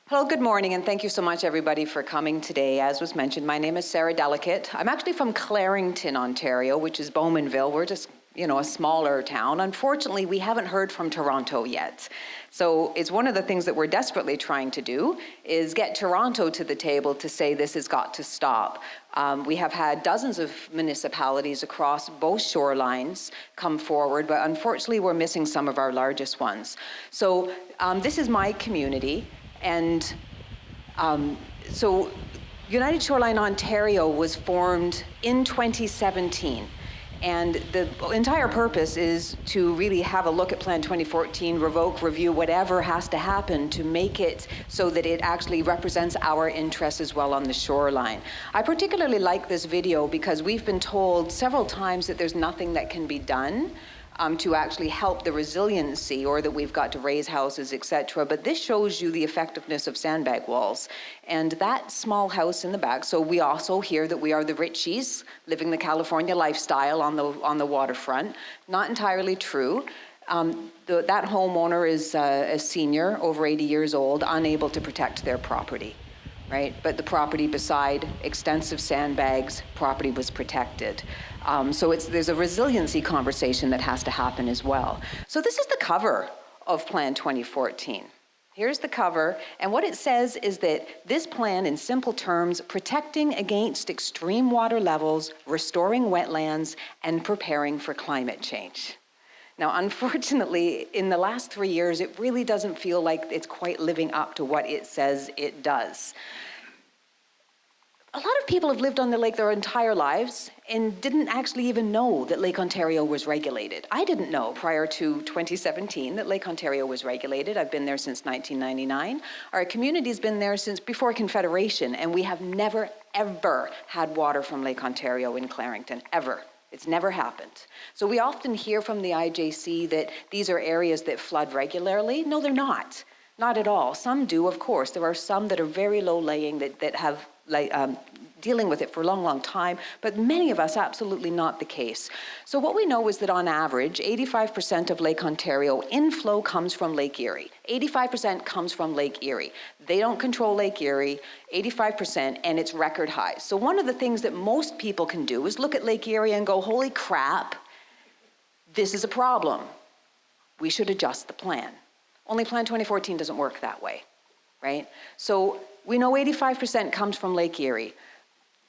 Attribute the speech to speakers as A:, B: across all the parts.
A: Hello, good morning, and thank you so much, everybody, for coming today. As was mentioned, my name is Sarah Delicate. I'm actually from Clarington, Ontario, which is Bowmanville. We're just, a smaller town. Unfortunately, we haven't heard from Toronto yet. So it's one of the things that we're desperately trying to do is get Toronto to the table to say this has got to stop. We have had dozens of municipalities across both shorelines come forward, but unfortunately, we're missing some of our largest ones. So this is my community. And so United Shoreline Ontario was formed in 2017. And the entire purpose is to really have a look at Plan 2014, revoke, review, whatever has to happen to make it so that it actually represents our interests as well on the shoreline. I particularly like this video because we've been told several times that there's nothing that can be done to actually help the resiliency, or that we've got to raise houses, etc. But this shows you the effectiveness of sandbag walls. And that small house in the back, so we also hear that we are the Richies, living the California lifestyle on the waterfront. Not entirely true. That homeowner is a senior, over 80 years old, unable to protect their property. Right? But the property beside extensive sandbags, property was protected. So there's a resiliency conversation that has to happen as well. So this is the cover of Plan 2014. Here's the cover, and what it says is that this plan, in simple terms, protecting against extreme water levels, restoring wetlands, and preparing for climate change. Now, unfortunately, in the last 3 years, it really doesn't feel like it's quite living up to what it says it does. A lot of people have lived on the lake their entire lives and didn't actually even know that Lake Ontario was regulated. I didn't know prior to 2017 that Lake Ontario was regulated. I've been there since 1999. Our community's been there since before Confederation, and we have never, ever had water from Lake Ontario in Clarington, ever. It's never happened. So we often hear from the IJC that these are areas that flood regularly. No, they're not. Not at all. Some do, of course. There are some that are very low laying that have dealing with it for a long, long time, but many of us, absolutely not the case. So what we know is that on average, 85% of Lake Ontario inflow comes from Lake Erie. 85% comes from Lake Erie. They don't control Lake Erie, 85%, and it's record high. So one of the things that most people can do is look at Lake Erie and go, holy crap, this is a problem. We should adjust the plan. Only Plan 2014 doesn't work that way, right? So we know 85% comes from Lake Erie.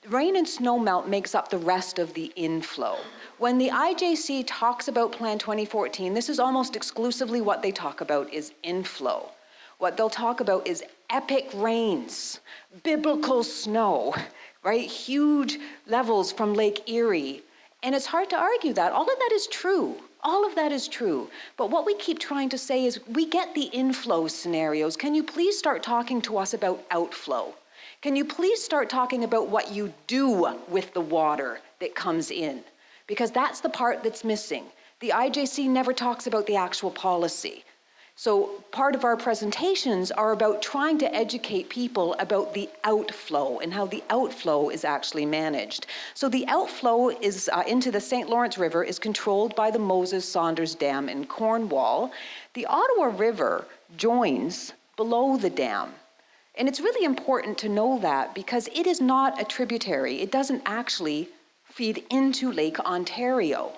A: Rain and snow melt makes up the rest of the inflow. When the IJC talks about Plan 2014, this is almost exclusively what they talk about is inflow. What they'll talk about is epic rains, biblical snow, right? Huge levels from Lake Erie. And it's hard to argue that. All of that is true. All of that is true. But what we keep trying to say is we get the inflow scenarios. Can you please start talking to us about outflow? Can you please start talking about what you do with the water that comes in? Because that's the part that's missing. The IJC never talks about the actual policy. So part of our presentations are about trying to educate people about the outflow and how the outflow is actually managed. So the outflow is into the St. Lawrence River is controlled by the Moses Saunders Dam in Cornwall. The Ottawa River joins below the dam. And it's really important to know that because it is not a tributary. It doesn't actually feed into Lake Ontario.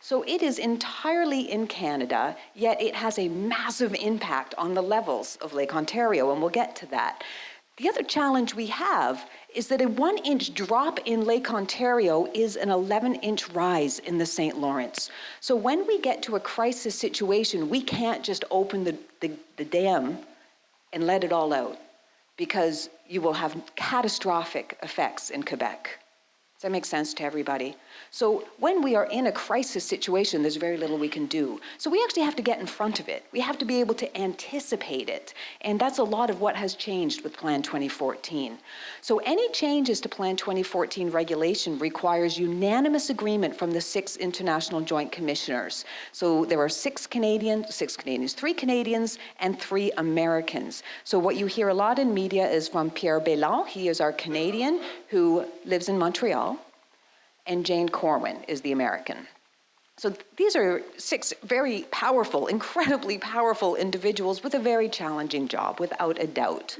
A: So it is entirely in Canada, yet it has a massive impact on the levels of Lake Ontario, and we'll get to that. The other challenge we have is that a 1-inch drop in Lake Ontario is an 11-inch rise in the St. Lawrence. So when we get to a crisis situation, we can't just open the dam and let it all out, because you will have catastrophic effects in Quebec. Does that make sense to everybody? So when we are in a crisis situation, there's very little we can do. So we actually have to get in front of it. We have to be able to anticipate it. And that's a lot of what has changed with Plan 2014. So any changes to Plan 2014 regulation requires unanimous agreement from the 6 international joint commissioners. So there are 3 Canadians and 3 Americans. So what you hear a lot in media is from Pierre Bélan. He is our Canadian who lives in Montreal. And Jane Corwin is the American. So these are 6 very powerful, incredibly powerful individuals with a very challenging job, without a doubt.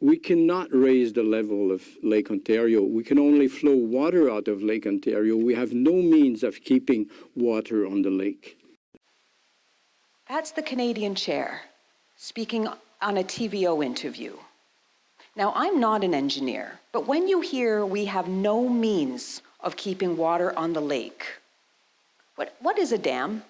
B: We cannot raise the level of Lake Ontario. We can only flow water out of Lake Ontario. We have no means of keeping water on the lake.
A: That's the Canadian chair speaking on a TVO interview. Now, I'm not an engineer, but when you hear we have no means of keeping water on the lake, what is a dam?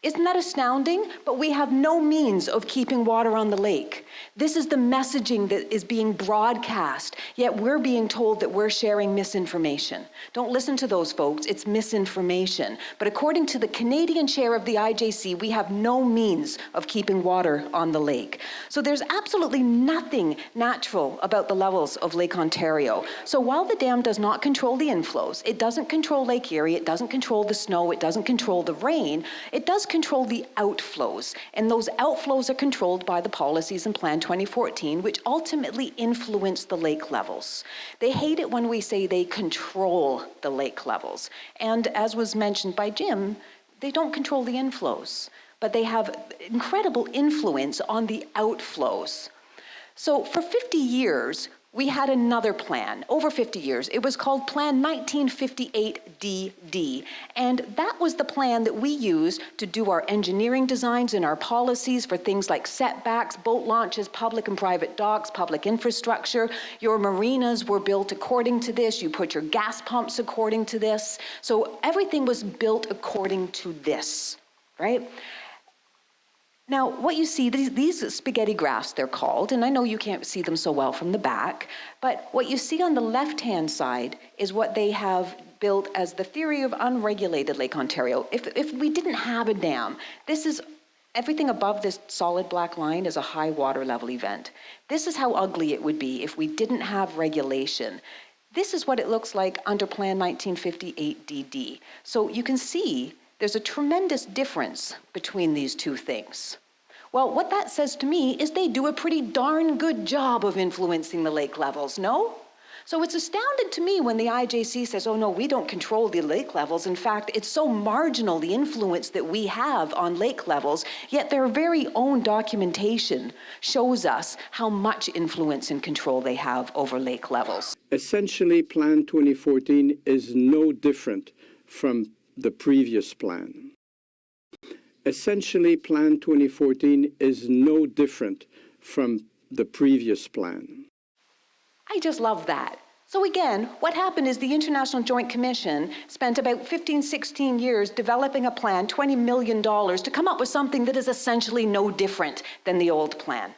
A: Isn't that astounding? But we have no means of keeping water on the lake. This is the messaging that is being broadcast, yet we're being told that we're sharing misinformation. Don't listen to those folks, it's misinformation. But according to the Canadian chair of the IJC, we have no means of keeping water on the lake. So there's absolutely nothing natural about the levels of Lake Ontario. So while the dam does not control the inflows, it doesn't control Lake Erie, it doesn't control the snow, it doesn't control the rain, it does control the outflows, and those outflows are controlled by the policies in Plan 2014, which ultimately influence the lake levels. They hate it when we say they control the lake levels, and as was mentioned by Jim, they don't control the inflows, but they have incredible influence on the outflows. So for 50 years, we had another plan, over 50 years. It was called Plan 1958-DD. And that was the plan that we used to do our engineering designs and our policies for things like setbacks, boat launches, public and private docks, public infrastructure. Your marinas were built according to this. You put your gas pumps according to this. So everything was built according to this, right? Now, what you see, these spaghetti graphs, they're called, and I know you can't see them so well from the back, but what you see on the left-hand side is what they have built as the theory of unregulated Lake Ontario. If we didn't have a dam, this is, everything above this solid black line is a high water level event. This is how ugly it would be if we didn't have regulation. This is what it looks like under Plan 1958-DD. So you can see there's a tremendous difference between these two things. Well, what that says to me is they do a pretty darn good job of influencing the lake levels, no? So it's astounding to me when the IJC says, oh no, we don't control the lake levels. In fact, it's so marginal, the influence that we have on lake levels, yet their very own documentation shows us how much influence and control they have over lake levels.
B: Essentially, Plan 2014 is no different from the previous plan. Essentially, Plan 2014 is no different from the previous plan.
A: I just love that. So again, what happened is the International Joint Commission spent about 15, 16 years developing a plan, $20 million, to come up with something that is essentially no different than the old plan.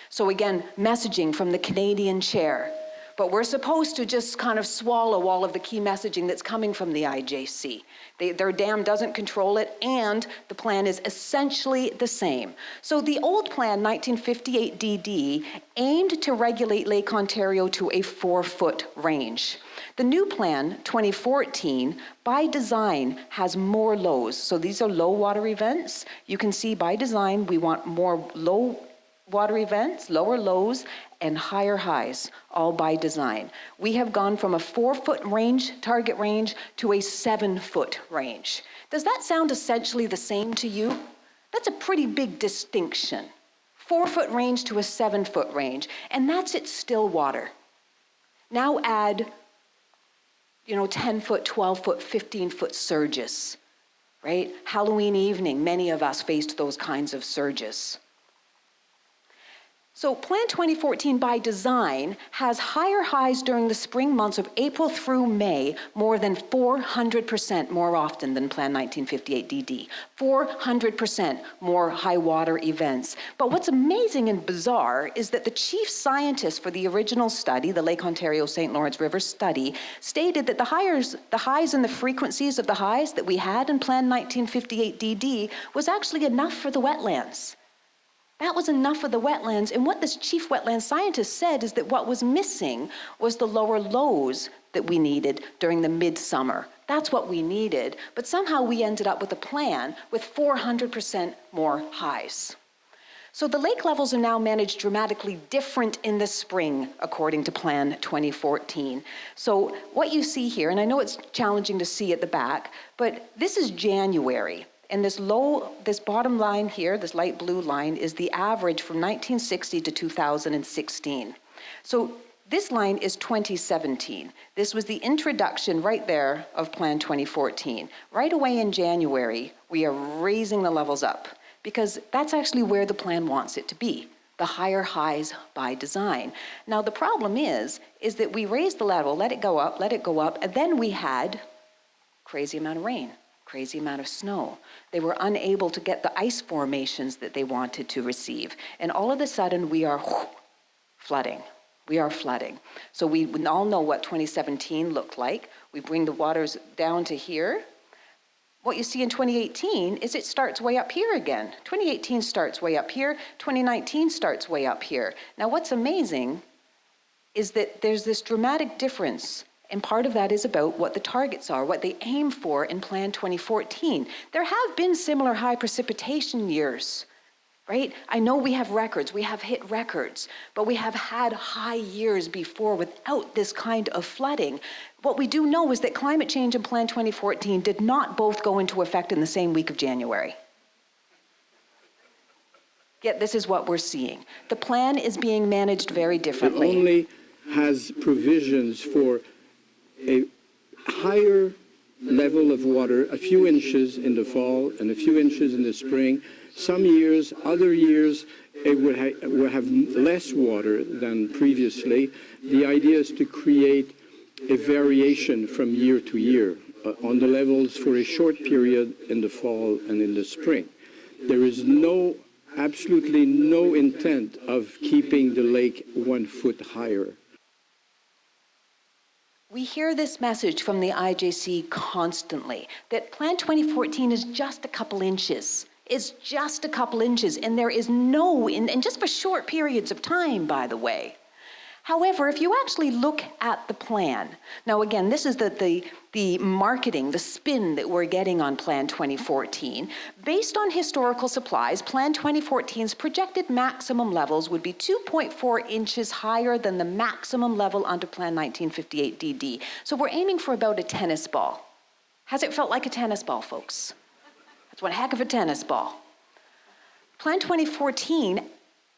A: So again, messaging from the Canadian chair. But we're supposed to just kind of swallow all of the key messaging that's coming from the IJC. Their dam doesn't control it, and the plan is essentially the same. So the old plan, 1958-DD, aimed to regulate Lake Ontario to a 4-foot range. The new plan, 2014, by design, has more lows. So these are low water events. You can see by design, we want more low water events, lower lows, and higher highs, all by design. We have gone from a 4-foot range, target range, to a 7-foot range. Does that sound essentially the same to you? That's a pretty big distinction. 4-foot range to a 7-foot range, and that's at still water. Now add, 10-foot, 12-foot, 15-foot surges, right? Halloween evening, many of us faced those kinds of surges. So Plan 2014 by design has higher highs during the spring months of April through May, more than 400% more often than Plan 1958-DD. 400% more high water events. But what's amazing and bizarre is that the chief scientist for the original study, the Lake Ontario St. Lawrence River study, stated that the highs and the frequencies of the highs that we had in Plan 1958-DD was actually enough for the wetlands. That was enough for the wetlands, and what this chief wetland scientist said is that what was missing was the lower lows that we needed during the midsummer. That's what we needed, but somehow we ended up with a plan with 400% more highs. So the lake levels are now managed dramatically different in the spring, according to Plan 2014. So what you see here, and I know it's challenging to see at the back, but this is January. And this bottom line here, this light blue line, is the average from 1960 to 2016. So this line is 2017. This was the introduction right there of Plan 2014. Right away in January, we are raising the levels up because that's actually where the plan wants it to be, the higher highs by design. Now the problem is that we raised the level, let it go up, and then we had crazy amount of rain, crazy amount of snow. They were unable to get the ice formations that they wanted to receive. And all of a sudden we are flooding. We are flooding. So we all know what 2017 looked like. We bring the waters down to here. What you see in 2018 is it starts way up here again. 2018 starts way up here. 2019 starts way up here. Now what's amazing is that there's this dramatic difference, and part of that is about what the targets are, what they aim for in Plan 2014. There have been similar high precipitation years, right? I know we have records, we have hit records, but we have had high years before without this kind of flooding. What we do know is that climate change and Plan 2014 did not both go into effect in the same week of January. Yet this is what we're seeing. The plan is being managed very differently.
B: It only has provisions for a higher level of water, a few inches in the fall and a few inches in the spring. Some years, other years, it will have less water than previously. The idea is to create a variation from year to year on the levels for a short period in the fall and in the spring. There is absolutely no intent of keeping the lake 1 foot higher.
A: We hear this message from the IJC constantly, that Plan 2014 is just a couple inches. It's just a couple inches, and there is and just for short periods of time, by the way. However, if you actually look at the plan, now again, this is the marketing, the spin that we're getting on Plan 2014. Based on historical supplies, Plan 2014's projected maximum levels would be 2.4 inches higher than the maximum level under Plan 1958 DD. So we're aiming for about a tennis ball. Has it felt like a tennis ball, folks? That's one heck of a tennis ball. Plan 2014,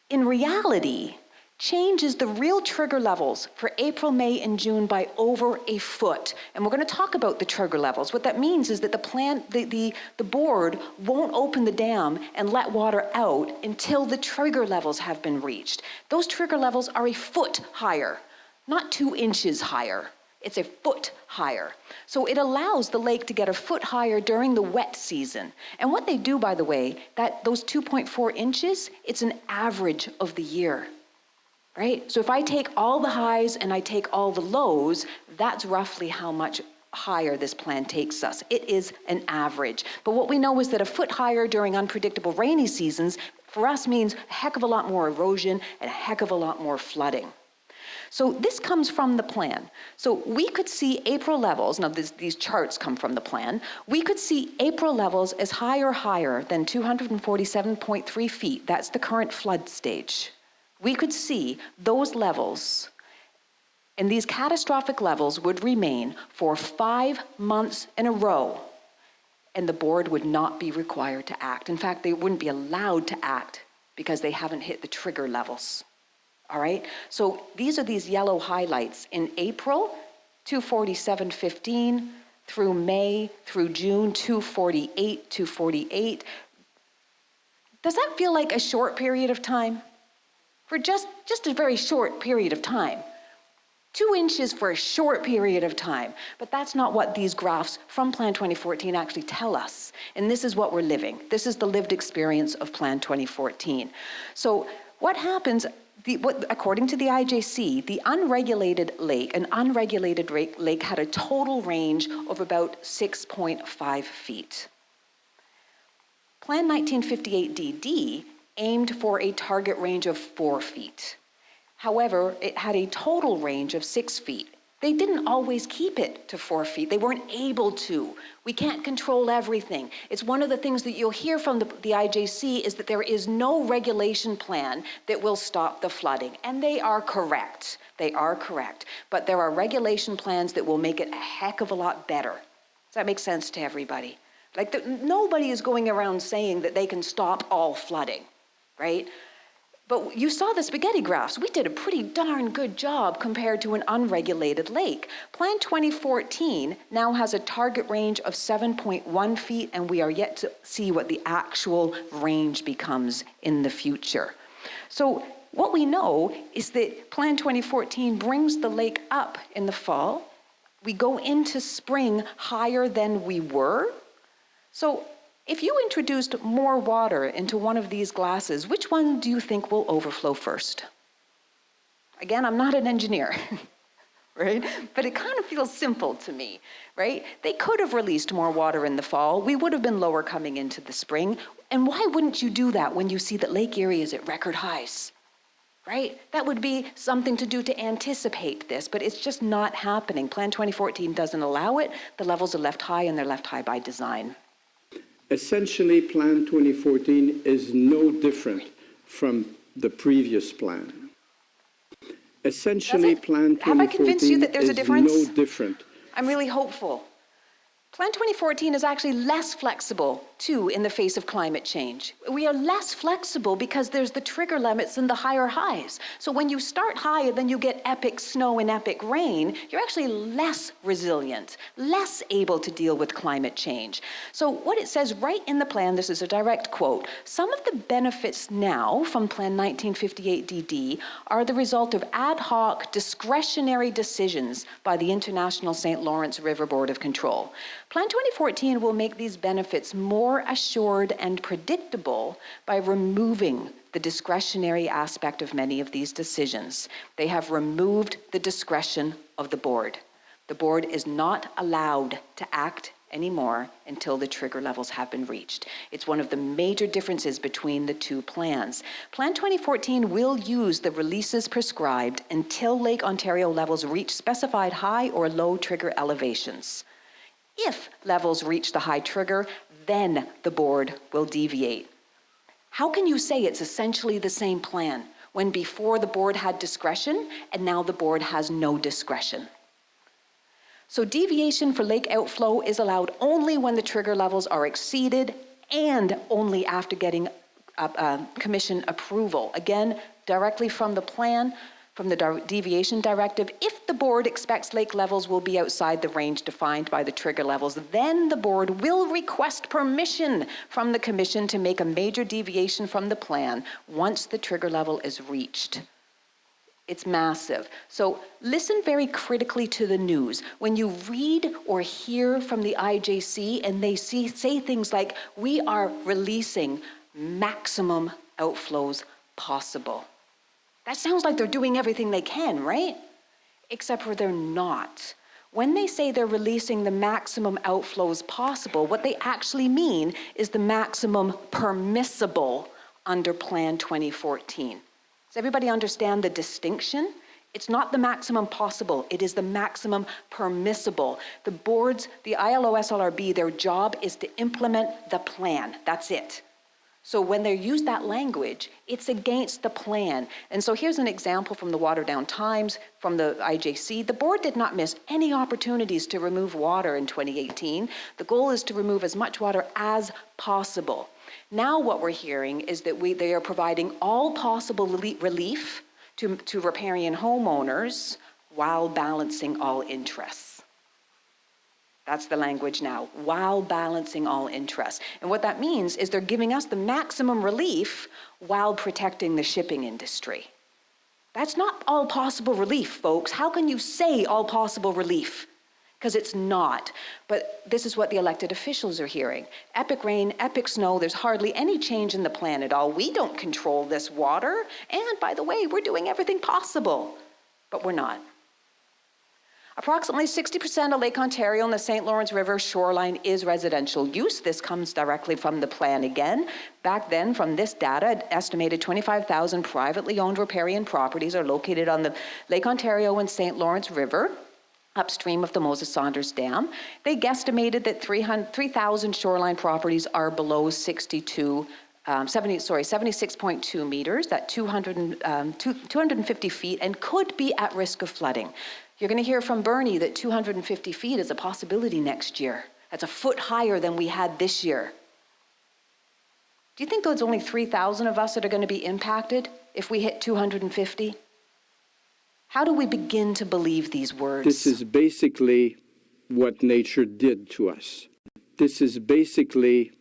A: in reality, changes the real trigger levels for April, May, and June by over a foot. And we're going to talk about the trigger levels. What that means is that the board won't open the dam and let water out until the trigger levels have been reached. Those trigger levels are a foot higher, not 2 inches higher. It's a foot higher. So it allows the lake to get a foot higher during the wet season. And what they do, by the way, those 2.4 inches, it's an average of the year. Right? So if I take all the highs and I take all the lows, that's roughly how much higher this plan takes us. It is an average. But what we know is that a foot higher during unpredictable rainy seasons for us means a heck of a lot more erosion and a heck of a lot more flooding. So this comes from the plan. So we could see April levels, now these charts come from the plan, we could see April levels as higher than 247.3 feet. That's the current flood stage. We could see those levels, and these catastrophic levels would remain for 5 months in a row, and the board would not be required to act. In fact, they wouldn't be allowed to act because they haven't hit the trigger levels. All right? So these are these yellow highlights. In April, 247.15, through May, through June, 248. Does that feel like a short period of time? For just a very short period of time. 2 inches for a short period of time. But that's not what these graphs from Plan 2014 actually tell us. And this is what we're living. This is the lived experience of Plan 2014. So what happens, according to the IJC, the unregulated lake, an unregulated lake had a total range of about 6.5 feet. Plan 1958 DD aimed for a target range of 4 feet. However, it had a total range of 6 feet. They didn't always keep it to 4 feet. They weren't able to. We can't control everything. It's one of the things that you'll hear from the IJC is that there is no regulation plan that will stop the flooding. And they are correct. They are correct. But there are regulation plans that will make it a heck of a lot better. Does that make sense to everybody? Like, nobody is going around saying that they can stop all flooding, right? But you saw the spaghetti graphs. We did a pretty darn good job compared to an unregulated lake. Plan 2014 now has a target range of 7.1 feet, and we are yet to see what the actual range becomes in the future. So what we know is that Plan 2014 brings the lake up in the fall. We go into spring higher than we were. So if you introduced more water into one of these glasses, which one do you think will overflow first? Again, I'm not an engineer, right? But it kind of feels simple to me, right? They could have released more water in the fall. We would have been lower coming into the spring. And why wouldn't you do that when you see that Lake Erie is at record highs, right? That would be something to do to anticipate this, but it's just not happening. Plan 2014 doesn't allow it. The levels are left high, and they're left high by design.
B: Essentially, Plan 2014 is no different from the previous plan. Essentially, Plan 2014
A: Have I convinced you that there's a difference?
B: No different.
A: I'm really hopeful. Plan 2014 is actually less flexible, too, in the face of climate change. We are less flexible because there's the trigger limits and the higher highs. So when you start high and then you get epic snow and epic rain, you're actually less resilient, less able to deal with climate change. So what it says right in the plan, this is a direct quote, some of the benefits now from Plan 1958DD are the result of ad hoc discretionary decisions by the International St. Lawrence River Board of Control. Plan 2014 will make these benefits more assured and predictable by removing the discretionary aspect of many of these decisions. They have removed the discretion of the board. The board is not allowed to act anymore until the trigger levels have been reached. It's one of the major differences between the two plans. Plan 2014 will use the releases prescribed until Lake Ontario levels reach specified high or low trigger elevations. If levels reach the high trigger, then the board will deviate. How can you say it's essentially the same plan when before the board had discretion and now the board has no discretion? So deviation for lake outflow is allowed only when the trigger levels are exceeded and only after getting commission approval. Again, directly from the plan, from the deviation directive, if the board expects lake levels will be outside the range defined by the trigger levels, then the board will request permission from the commission to make a major deviation from the plan once the trigger level is reached. It's massive. So listen very critically to the news. When you read or hear from the IJC and they say things like, we are releasing maximum outflows possible. That sounds like they're doing everything they can, right? Except for they're not. When they say they're releasing the maximum outflows possible, what they actually mean is the maximum permissible under Plan 2014. Does everybody understand the distinction? It's not the maximum possible, it is the maximum permissible. The boards, the LOSLRB, their job is to implement the plan. That's it. So when they use that language, it's against the plan. And so here's an example from the Waterdown Times, from the IJC. The board did not miss any opportunities to remove water in 2018. The goal is to remove as much water as possible. Now what we're hearing is that they are providing all possible relief to riparian homeowners while balancing all interests. That's the language now, while balancing all interests. And what that means is they're giving us the maximum relief while protecting the shipping industry. That's not all possible relief, folks. How can you say all possible relief? Because it's not. But this is what the elected officials are hearing. Epic rain, epic snow, there's hardly any change in the plan at all. We don't control this water. And by the way, we're doing everything possible. But we're not. Approximately 60% of Lake Ontario and the St. Lawrence River shoreline is residential use. This comes directly from the plan again. Back then, from this data, an estimated 25,000 privately owned riparian properties are located on the Lake Ontario and St. Lawrence River, upstream of the Moses Saunders Dam. They guesstimated that 3,000 shoreline properties are below 76.2 meters, that 250 feet, and could be at risk of flooding. You're going to hear from Bernie that 250 feet is a possibility next year. That's a foot higher than we had this year. Do you think there's only 3,000 of us that are going to be impacted if we hit 250? How do we begin to believe these words?
B: This is basically what nature did to us. This is basically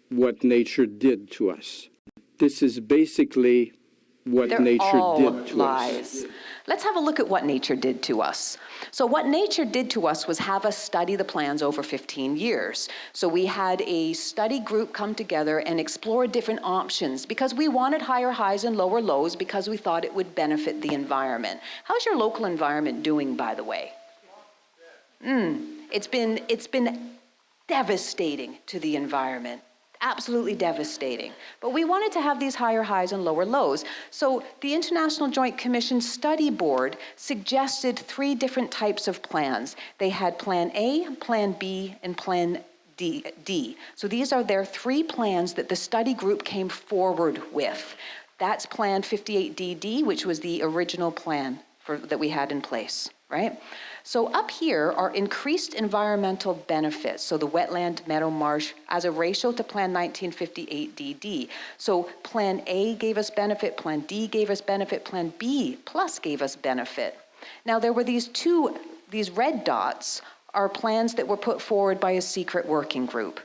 B: what nature did to us. This is basically what nature did to us.
A: Let's have a look at what nature did to us. So what nature did to us was have us study the plans over 15 years. So we had a study group come together and explore different options because we wanted higher highs and lower lows because we thought it would benefit the environment. How's your local environment doing, by the way? It's been devastating to the environment. Absolutely devastating. But we wanted to have these higher highs and lower lows. So the International Joint Commission Study Board suggested 3 different types of plans. They had Plan A, Plan B, and Plan D. So these are their 3 plans that the study group came forward with. That's Plan 58DD, which was the original plan that we had in place, right? So up here are increased environmental benefits. So the wetland, meadow, marsh as a ratio to Plan 1958DD. So Plan A gave us benefit, Plan D gave us benefit, Plan B plus gave us benefit. Now there were these red dots are plans that were put forward by a secret working group.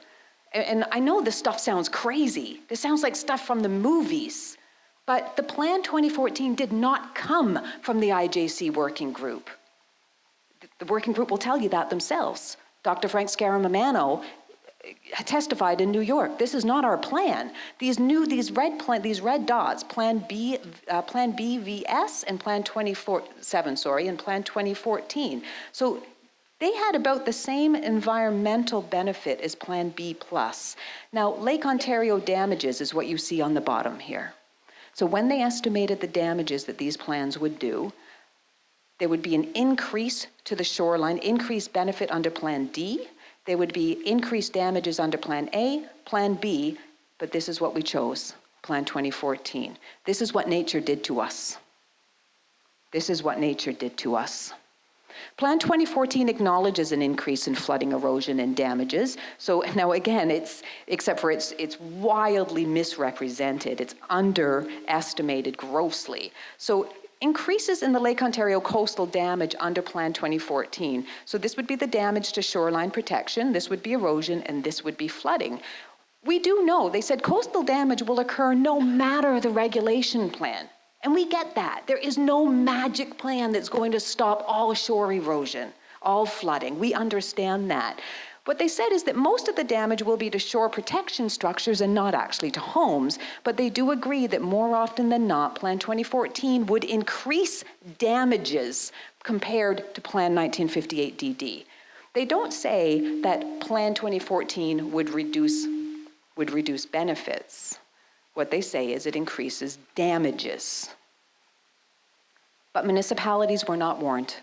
A: And I know this stuff sounds crazy. This sounds like stuff from the movies. But the Plan 2014 did not come from the IJC working group. The working group will tell you that themselves. Dr. Frank Scaramamano testified in New York. This is not our plan. These red dots, Plan B, Plan BVS, and Plan 2014, and Plan 2014. So they had about the same environmental benefit as Plan B plus. Now, Lake Ontario damages is what you see on the bottom here. So when they estimated the damages that these plans would do, there would be an increase to the shoreline, increased benefit under Plan D. There would be increased damages under Plan A, Plan B, but this is what we chose, Plan 2014. This is what nature did to us. This is what nature did to us. Plan 2014 acknowledges an increase in flooding, erosion, and damages. So now again, it's wildly misrepresented. It's underestimated grossly. So increases in the Lake Ontario coastal damage under Plan 2014. So this would be the damage to shoreline protection, this would be erosion, and this would be flooding. We do know, they said coastal damage will occur no matter the regulation plan. And we get that. There is no magic plan that's going to stop all shore erosion, all flooding. We understand that. What they said is that most of the damage will be to shore protection structures and not actually to homes, but they do agree that more often than not, Plan 2014 would increase damages compared to Plan 1958DD. They don't say that Plan 2014 would reduce benefits. What they say is it increases damages. But municipalities were not warned.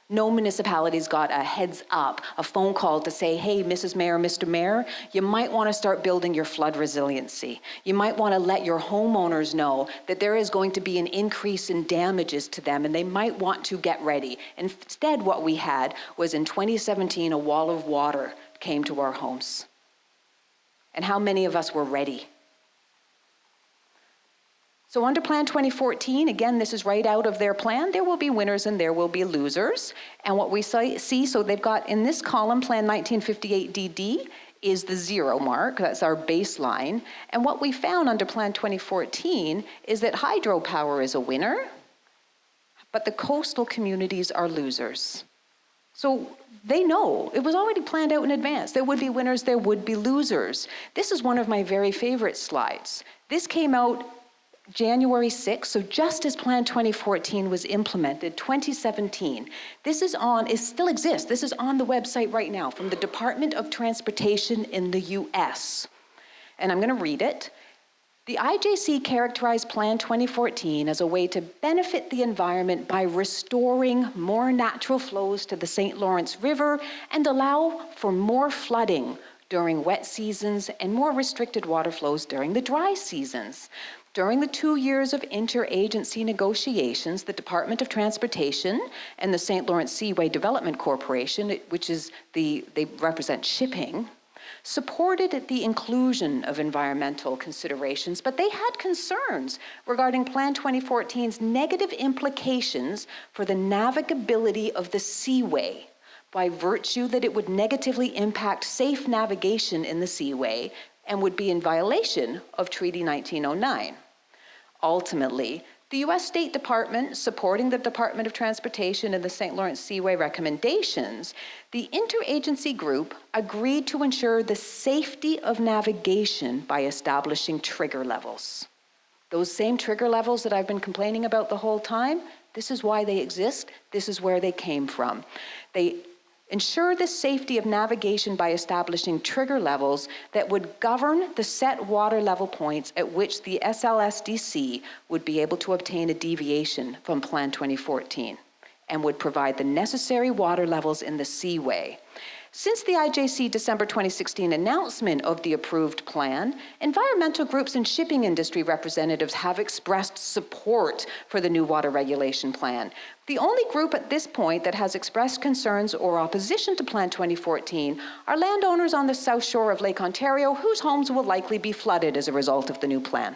A: No municipalities got a heads up, a phone call to say, hey, Mrs. Mayor, Mr. Mayor, you might want to start building your flood resiliency. You might want to let your homeowners know that there is going to be an increase in damages to them and they might want to get ready. Instead, what we had was in 2017, a wall of water came to our homes. And how many of us were ready? So under Plan 2014, again, this is right out of their plan, there will be winners and there will be losers. And what we see, so they've got in this column, Plan 1958DD is the 0 mark, that's our baseline. And what we found under Plan 2014 is that hydropower is a winner, but the coastal communities are losers. So they know, it was already planned out in advance. There would be winners, there would be losers. This is one of my very favorite slides. This came out January 6th, so just as Plan 2014 was implemented, 2017. This is it still exists. This is on the website right now from the Department of Transportation in the US. And I'm going to read it. The IJC characterized Plan 2014 as a way to benefit the environment by restoring more natural flows to the St. Lawrence River and allow for more flooding during wet seasons and more restricted water flows during the dry seasons. During the 2 years of interagency negotiations, the Department of Transportation and the St. Lawrence Seaway Development Corporation, which is they represent shipping, supported the inclusion of environmental considerations, but they had concerns regarding Plan 2014's negative implications for the navigability of the seaway, by virtue that it would negatively impact safe navigation in the seaway and would be in violation of Treaty 1909. Ultimately, the U.S. State Department, supporting the Department of Transportation and the St. Lawrence Seaway recommendations, the interagency group agreed to ensure the safety of navigation by establishing trigger levels. Those same trigger levels that I've been complaining about the whole time, this is why they exist, this is where they came from. They ensure the safety of navigation by establishing trigger levels that would govern the set water level points at which the SLSDC would be able to obtain a deviation from Plan 2014 and would provide the necessary water levels in the seaway. Since the IJC December 2016 announcement of the approved plan, environmental groups and shipping industry representatives have expressed support for the new water regulation plan. The only group at this point that has expressed concerns or opposition to Plan 2014 are landowners on the south shore of Lake Ontario whose homes will likely be flooded as a result of the new plan.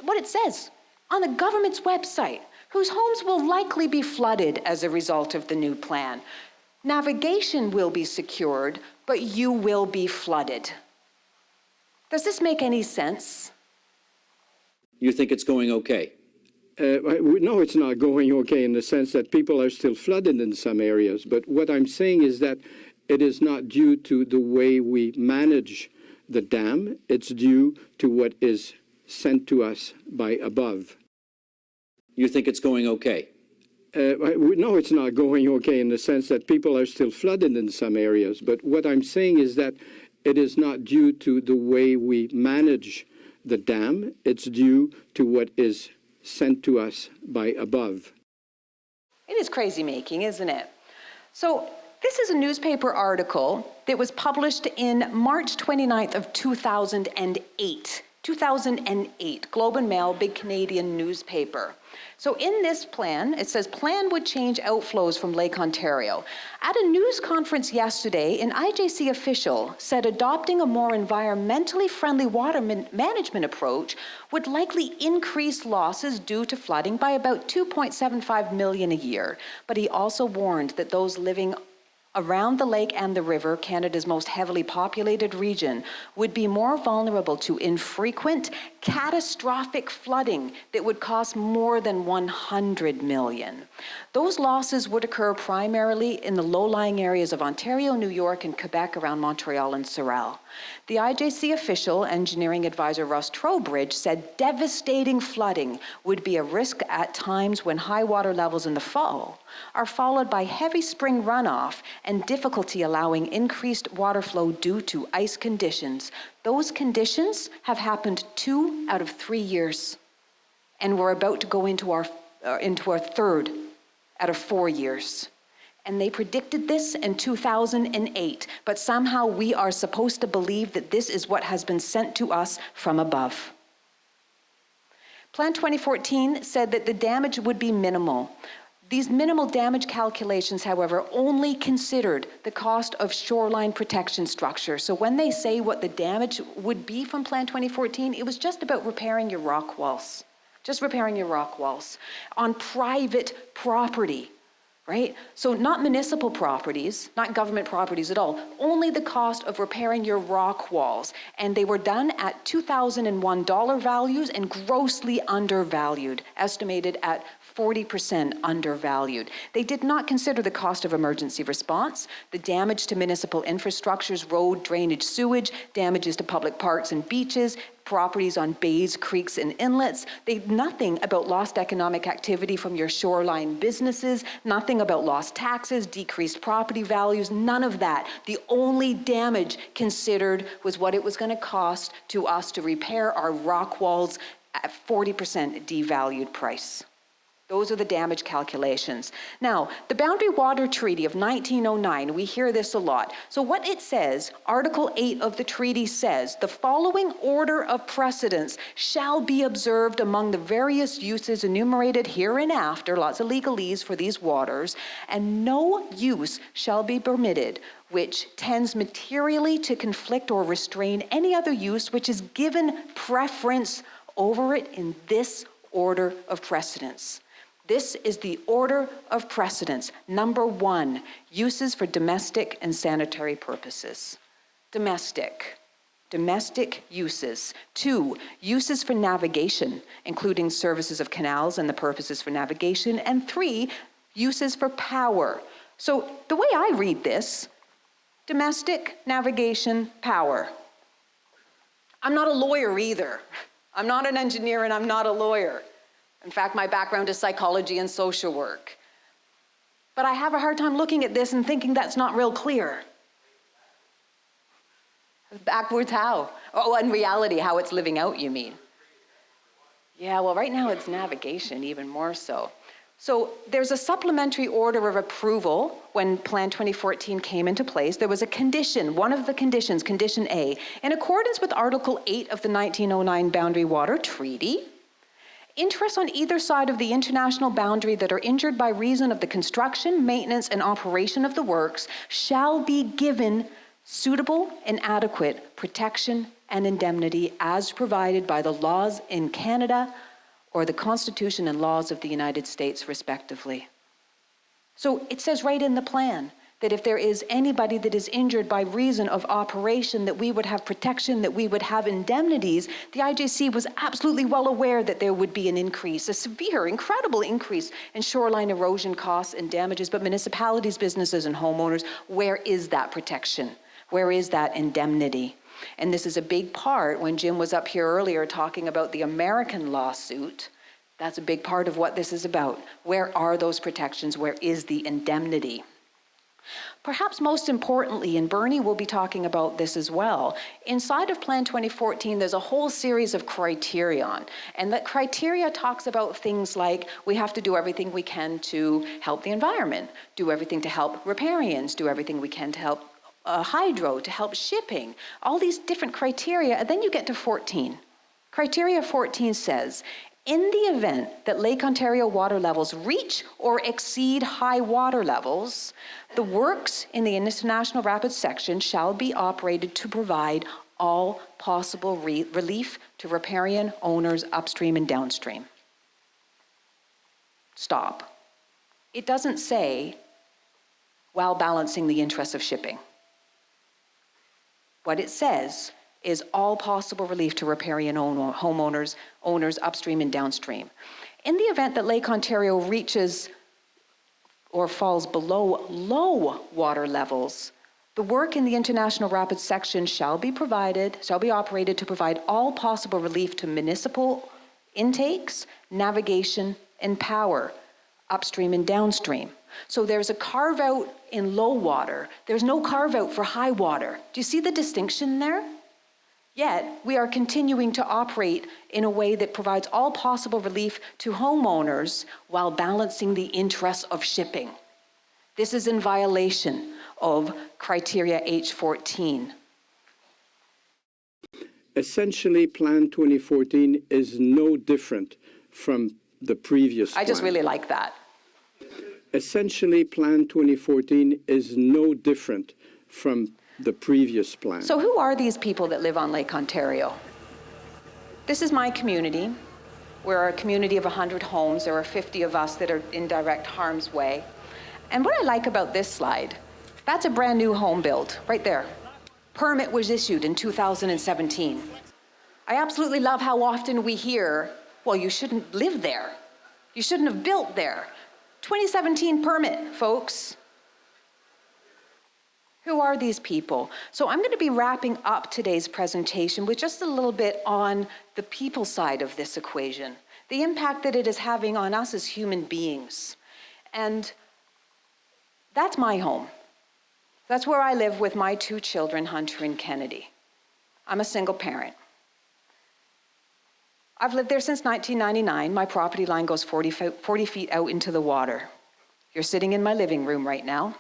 A: What it says on the government's website, whose homes will likely be flooded as a result of the new plan. Navigation will be secured, but you will be flooded. Does this make any sense?
C: You think it's going okay?
B: No, it's not going okay in the sense that people are still flooded in some areas. But what I'm saying is that it is not due to the way we manage the dam. It's due to what is sent to us by above.
C: You think it's going okay?
B: No, it's not going okay in the sense that people are still flooded in some areas. But what I'm saying is that it is not due to the way we manage the dam. It's due to what is sent to us by above.
A: It is crazy making, isn't it? So this is a newspaper article that was published in March 29th of 2008. 2008, Globe and Mail, big Canadian newspaper. So in this plan, it says, plan would change outflows from Lake Ontario. At a news conference yesterday, an IJC official said adopting a more environmentally friendly water management approach would likely increase losses due to flooding by about $2.75 million a year. But he also warned that those living around the lake and the river, Canada's most heavily populated region, would be more vulnerable to infrequent, catastrophic flooding that would cost more than $100 million. Those losses would occur primarily in the low-lying areas of Ontario, New York, and Quebec around Montreal and Sorel. The IJC official, engineering advisor Russ Trowbridge, said devastating flooding would be a risk at times when high water levels in the fall are followed by heavy spring runoff and difficulty allowing increased water flow due to ice conditions. Those conditions have happened 2 out of 3 years, and we're about to go into our third out of 4 years. And they predicted this in 2008, but somehow we are supposed to believe that this is what has been sent to us from above. Plan 2014 said that the damage would be minimal. These minimal damage calculations, however, only considered the cost of shoreline protection structure. So when they say what the damage would be from Plan 2014, it was just about repairing your rock walls. Just repairing your rock walls on private property, right? So not municipal properties, not government properties at all, only the cost of repairing your rock walls. And they were done at $2001 values and grossly undervalued, estimated at 40% undervalued. They did not consider the cost of emergency response, the damage to municipal infrastructures, road, drainage, sewage, damages to public parks and beaches, properties on bays, creeks, and inlets. Nothing about lost economic activity from your shoreline businesses, nothing about lost taxes, decreased property values, none of that. The only damage considered was what it was going to cost to us to repair our rock walls at 40% devalued price. Those are the damage calculations. Now, the Boundary Water Treaty of 1909, we hear this a lot. So what it says, Article 8 of the treaty says, the following order of precedence shall be observed among the various uses enumerated hereinafter, lots of legalese for these waters, and no use shall be permitted which tends materially to conflict or restrain any other use which is given preference over it in this order of precedence. This is the order of precedence. Number 1, uses for domestic and sanitary purposes. Domestic uses. 2, uses for navigation, including services of canals and the purposes for navigation. And 3, uses for power. So the way I read this, domestic, navigation, power. I'm not a lawyer either. I'm not an engineer and I'm not a lawyer. In fact, my background is psychology and social work. But I have a hard time looking at this and thinking that's not real clear. Backwards how? Oh, in reality, how it's living out, you mean? Yeah, well, right now it's navigation, even more so. So there's a supplementary order of approval when Plan 2014 came into place. There was a condition, one of the conditions, Condition A, in accordance with Article 8 of the 1909 Boundary Water Treaty, interests on either side of the international boundary that are injured by reason of the construction, maintenance, and operation of the works shall be given suitable and adequate protection and indemnity as provided by the laws in Canada or the Constitution and laws of the United States, respectively. So it says right in the plan that if there is anybody that is injured by reason of operation, that we would have protection, that we would have indemnities. The IJC was absolutely well aware that there would be an increase, a severe, incredible increase in shoreline erosion costs and damages, but municipalities, businesses, and homeowners, where is that protection? Where is that indemnity? And this is a big part, when Jim was up here earlier talking about the American lawsuit, that's a big part of what this is about. Where are those protections? Where is the indemnity? Perhaps most importantly, and Bernie will be talking about this as well, inside of Plan 2014, there's a whole series of criterion. And that criteria talks about things like we have to do everything we can to help the environment, do everything to help riparians, do everything we can to help hydro, to help shipping, all these different criteria. And then you get to 14. Criteria 14 says, in the event that Lake Ontario water levels reach or exceed high water levels, the works in the International Rapids section shall be operated to provide all possible relief to riparian owners upstream and downstream. Stop. It doesn't say while balancing the interests of shipping. What it says is all possible relief to riparian homeowners, owners upstream and downstream. In the event that Lake Ontario reaches or falls below low water levels, the work in the International Rapids section shall be operated to provide all possible relief to municipal intakes, navigation, and power, upstream and downstream. So there's a carve out in low water. There's no carve out for high water. Do you see the distinction there? Yet, we are continuing to operate in a way that provides all possible relief to homeowners while balancing the interests of shipping. This is in violation of criteria H14.
B: Essentially, Plan 2014 is no different from the previous plan.
A: I just really like that.
B: Essentially, Plan 2014 is no different from the previous plan.
A: So who are these people that live on Lake Ontario? This is my community. We're a community of 100 homes. There are 50 of us that are in direct harm's way. And what I like about this slide, that's a brand new home built, right there. Permit was issued in 2017. I absolutely love how often we hear, well, you shouldn't live there. You shouldn't have built there. 2017 permit, folks. Who are these people? So I'm going to be wrapping up today's presentation with just a little bit on the people side of this equation, the impact that it is having on us as human beings. And that's my home. That's where I live with my 2 children, Hunter and Kennedy. I'm a single parent. I've lived there since 1999. My property line goes 40 feet out into the water. You're sitting in my living room right now.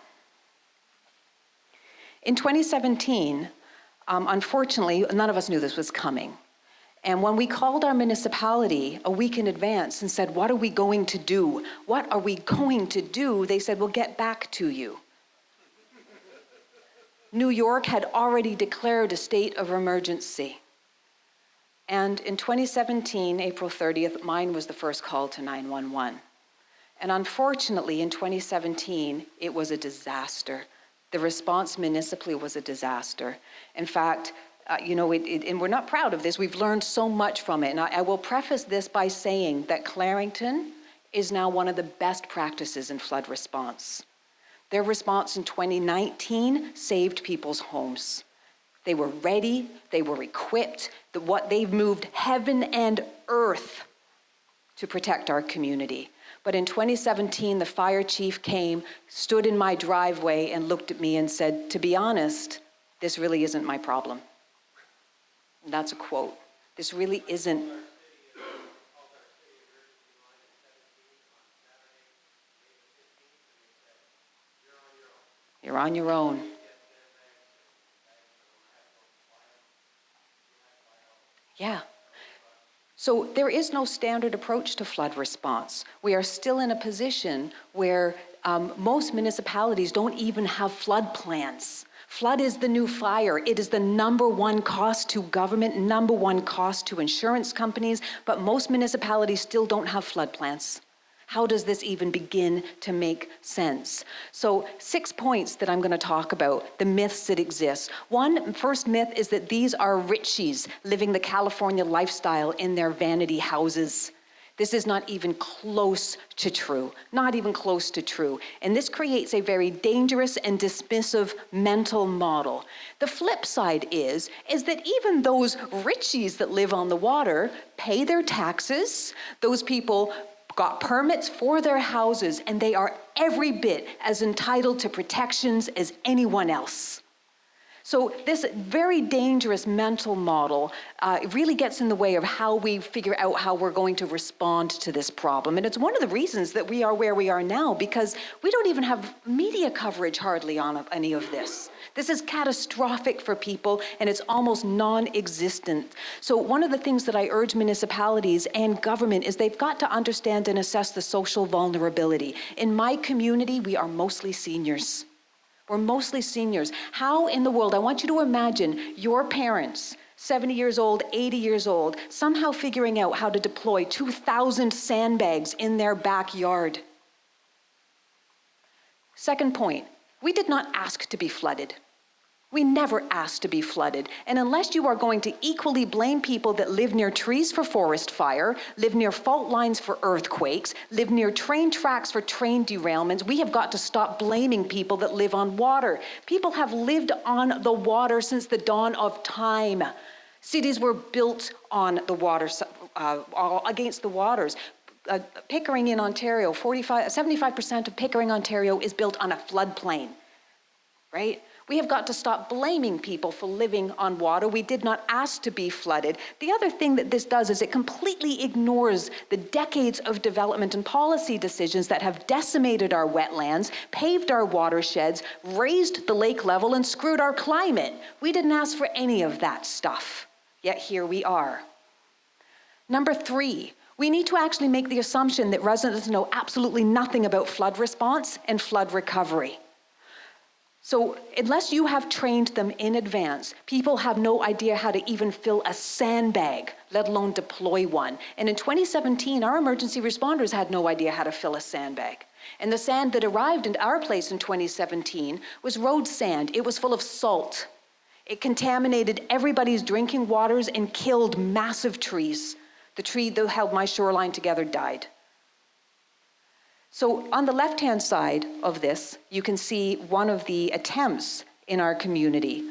A: In 2017, unfortunately, none of us knew this was coming. And when we called our municipality a week in advance and said, what are we going to do? What are we going to do? They said, we'll get back to you. New York had already declared a state of emergency. And in 2017, April 30th, mine was the first call to 911. And unfortunately, in 2017, it was a disaster. The response municipally was a disaster. In fact, and we're not proud of this, we've learned so much from it. And I will preface this by saying that Clarington is now one of the best practices in flood response. Their response in 2019 saved people's homes. They were ready, they were equipped, they've moved heaven and earth to protect our community. But in 2017, the fire chief came, stood in my driveway and looked at me and said, to be honest, this really isn't my problem. And that's a quote. This really isn't. You're on your own. Yeah. So there is no standard approach to flood response. We are still in a position where most municipalities don't even have flood plans. Flood is the new fire. It is the #1 cost to government, #1 cost to insurance companies, but most municipalities still don't have flood plans. How does this even begin to make sense? So 6 points that I'm going to talk about, the myths that exist. First myth is that these are richies living the California lifestyle in their vanity houses. This is not even close to true, not even close to true. And this creates a very dangerous and dismissive mental model. The flip side is that even those richies that live on the water pay their taxes. Those people got permits for their houses, and they are every bit as entitled to protections as anyone else. So this very dangerous mental model really gets in the way of how we figure out how we're going to respond to this problem. And it's one of the reasons that we are where we are now, because we don't even have media coverage hardly on any of this. This is catastrophic for people, and it's almost non-existent. So one of the things that I urge municipalities and government is they've got to understand and assess the social vulnerability. In my community, we are mostly seniors. We're mostly seniors. How in the world, I want you to imagine your parents, 70 years old, 80 years old, somehow figuring out how to deploy 2,000 sandbags in their backyard. Second point, we did not ask to be flooded. We never asked to be flooded. And unless you are going to equally blame people that live near trees for forest fire, live near fault lines for earthquakes, live near train tracks for train derailments, we have got to stop blaming people that live on water. People have lived on the water since the dawn of time. Cities were built on the water, against the waters. Pickering in Ontario, 75% of Pickering, Ontario is built on a floodplain, right? We have got to stop blaming people for living on water. We did not ask to be flooded. The other thing that this does is it completely ignores the decades of development and policy decisions that have decimated our wetlands, paved our watersheds, raised the lake level, and screwed our climate. We didn't ask for any of that stuff, yet here we are. Number 3, we need to actually make the assumption that residents know absolutely nothing about flood response and flood recovery. So unless you have trained them in advance, people have no idea how to even fill a sandbag, let alone deploy one. And in 2017, our emergency responders had no idea how to fill a sandbag. And the sand that arrived in our place in 2017 was road sand. It was full of salt. It contaminated everybody's drinking waters and killed massive trees. The tree that held my shoreline together died. So on the left-hand side of this, you can see one of the attempts in our community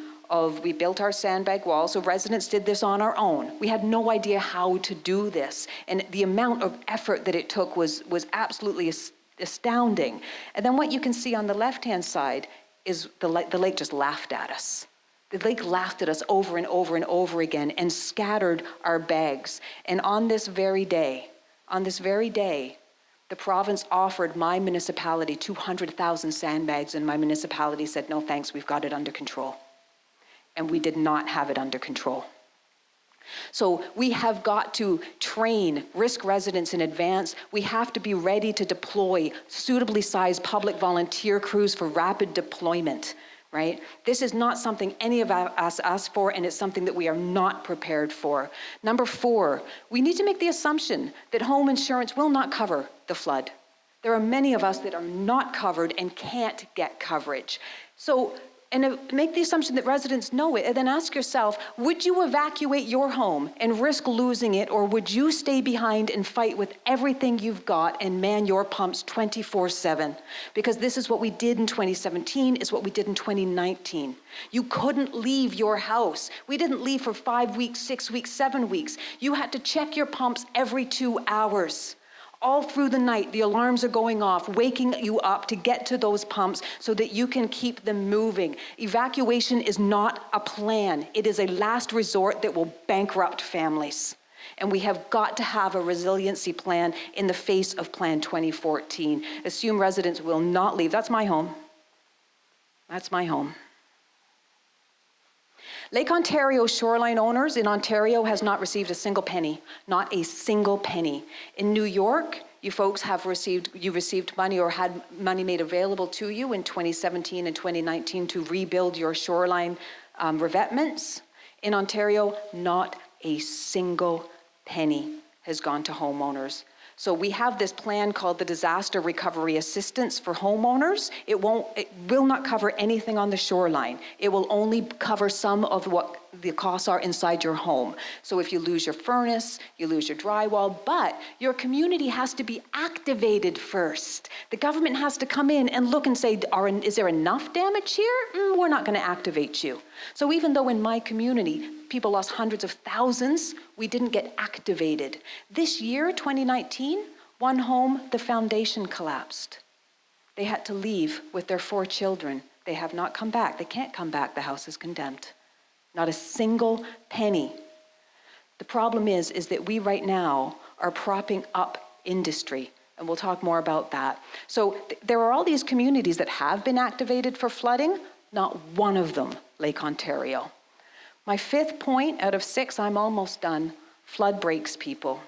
A: we built our sandbag wall, so residents did this on our own. We had no idea how to do this, and the amount of effort that it took was absolutely astounding. And then what you can see on the left-hand side is the lake just laughed at us. The lake laughed at us over and over and over again and scattered our bags. And on this very day, the province offered my municipality 200,000 sandbags, and my municipality said, no thanks, we've got it under control. And we did not have it under control. So we have got to train risk residents in advance. We have to be ready to deploy suitably sized public volunteer crews for rapid deployment, right? This is not something any of us asked for, and it's something that we are not prepared for. Number 4, we need to make the assumption that home insurance will not cover the flood. There are many of us that are not covered and can't get coverage. So, make the assumption that residents know it, and then ask yourself, would you evacuate your home and risk losing it, or would you stay behind and fight with everything you've got and man your pumps 24/7? Because this is what we did in 2017, is what we did in 2019. You couldn't leave your house. We didn't leave for 5 weeks, 6 weeks, 7 weeks. You had to check your pumps every 2 hours. All through the night, the alarms are going off, waking you up to get to those pumps so that you can keep them moving. Evacuation is not a plan. It is a last resort that will bankrupt families. And we have got to have a resiliency plan in the face of Plan 2014. Assume residents will not leave. That's my home. That's my home. Lake Ontario shoreline owners in Ontario has not received a single penny, not a single penny. In New York, you folks have received money or had money made available to you in 2017 and 2019 to rebuild your shoreline revetments. In Ontario, not a single penny has gone to homeowners. So we have this plan called the Disaster Recovery Assistance for homeowners. It will not cover anything on the shoreline. It will only cover some of what the costs are inside your home. So if you lose your furnace, you lose your drywall, but your community has to be activated first. The government has to come in and look and say, is there enough damage here? We're not going to activate you. So even though in my community, people lost hundreds of thousands, we didn't get activated. This year, 2019, one home, the foundation collapsed. They had to leave with their 4 children. They have not come back. They can't come back. The house is condemned. Not a single penny. The problem is that we right now are propping up industry, and we'll talk more about that. So there are all these communities that have been activated for flooding, not one of them, Lake Ontario. My 5th point out of 6, I'm almost done. Flood breaks people.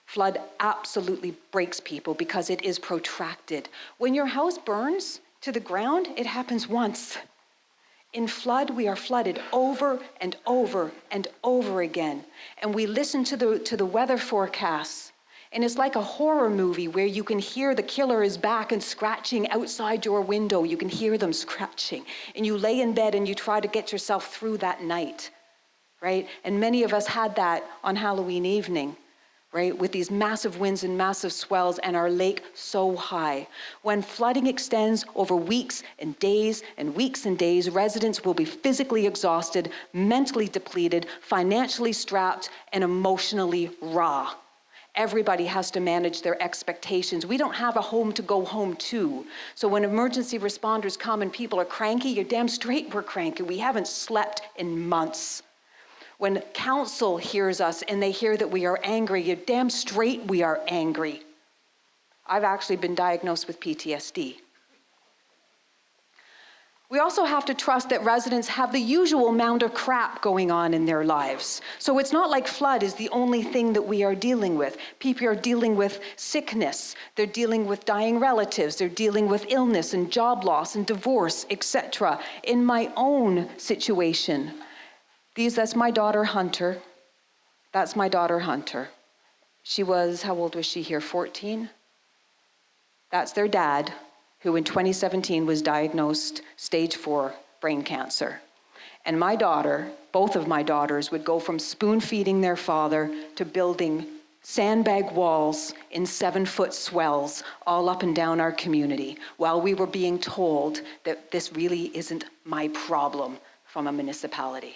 A: Flood absolutely breaks people because it is protracted. When your house burns to the ground, it happens once. In flood, we are flooded over and over and over again. And we listen to the weather forecasts. And it's like a horror movie where you can hear the killer is back and scratching outside your window. You can hear them scratching. And you lay in bed and you try to get yourself through that night, right? And many of us had that on Halloween evening, right? With these massive winds and massive swells and our lake so high. When flooding extends over weeks and days and weeks and days, residents will be physically exhausted, mentally depleted, financially strapped, and emotionally raw. Everybody has to manage their expectations. We don't have a home to go home to. So when emergency responders come and people are cranky, you're damn straight we're cranky. We haven't slept in months. When council hears us and they hear that we are angry, you're damn straight we are angry. I've actually been diagnosed with PTSD. We also have to trust that residents have the usual amount of crap going on in their lives. So it's not like flood is the only thing that we are dealing with. People are dealing with sickness. They're dealing with dying relatives. They're dealing with illness and job loss and divorce, etc. In my own situation, that's my daughter, Hunter. That's my daughter, Hunter. She was, how old was she here, 14? That's their dad, who in 2017 was diagnosed stage 4 brain cancer. And my daughter, both of my daughters, would go from spoon feeding their father to building sandbag walls in 7-foot swells all up and down our community, while we were being told that this really isn't my problem from a municipality.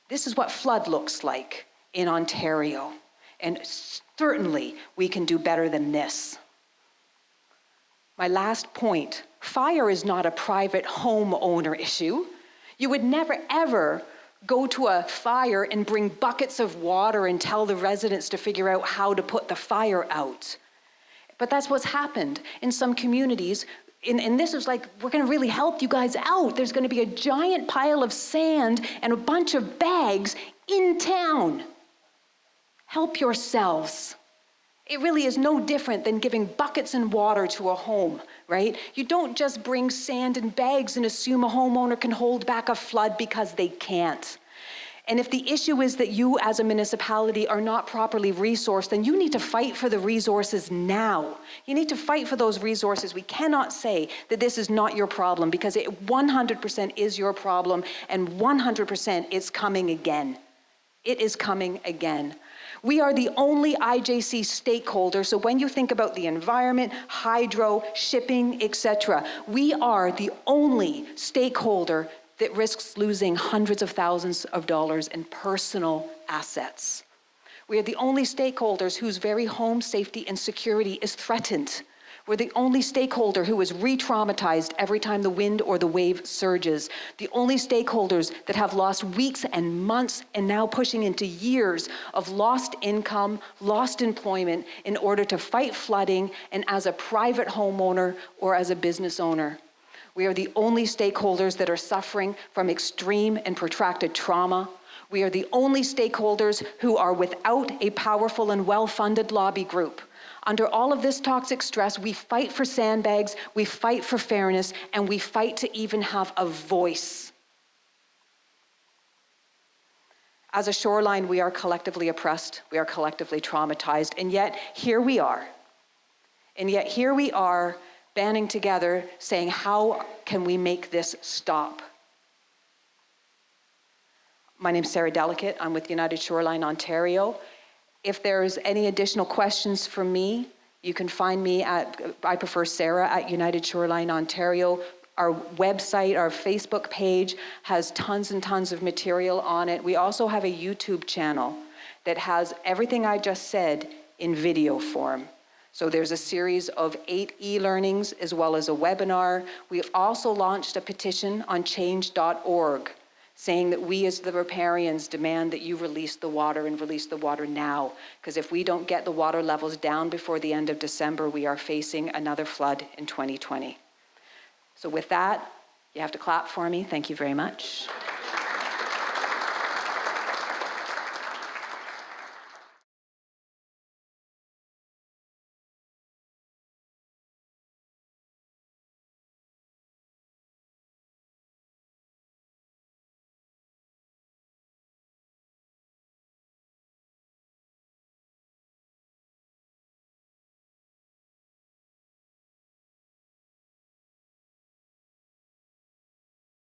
A: This is what flood looks like in Ontario. And certainly we can do better than this. My last point, fire is not a private homeowner issue. You would never, ever go to a fire and bring buckets of water and tell the residents to figure out how to put the fire out. But that's what's happened in some communities. And this is like, we're gonna really help you guys out. There's gonna be a giant pile of sand and a bunch of bags in town. Help yourselves. It really is no different than giving buckets and water to a home, right? You don't just bring sand and bags and assume a homeowner can hold back a flood because they can't. And if the issue is that you as a municipality are not properly resourced, then you need to fight for the resources now. You need to fight for those resources. We cannot say that this is not your problem, because it 100% is your problem, and 100% it's coming again. It is coming again. We are the only IJC stakeholder, so when you think about the environment, hydro, shipping, etc., we are the only stakeholder that risks losing hundreds of thousands of dollars in personal assets. We are the only stakeholders whose very home safety and security is threatened. We're the only stakeholder who is re-traumatized every time the wind or the wave surges. The only stakeholders that have lost weeks and months and now pushing into years of lost income, lost employment in order to fight flooding, and as a private homeowner or as a business owner. We are the only stakeholders that are suffering from extreme and protracted trauma. We are the only stakeholders who are without a powerful and well-funded lobby group. Under all of this toxic stress, we fight for sandbags, we fight for fairness, and we fight to even have a voice. As a Shoreline, we are collectively oppressed, we are collectively traumatized, and yet here we are. And yet here we are banding together saying, how can we make this stop? My name's Sarah Delicate, I'm with United Shoreline Ontario. If there's any additional questions for me, you can find me at, I prefer Sarah, at United Shoreline Ontario. Our website, our Facebook page has tons and tons of material on it. We also have a YouTube channel that has everything I just said in video form. So there's a series of 8 e-learnings as well as a webinar. We've also launched a petition on change.org saying that we as the riparians demand that you release the water and release the water now. Because if we don't get the water levels down before the end of December, we are facing another flood in 2020. So with that, you have to clap for me. Thank you very much.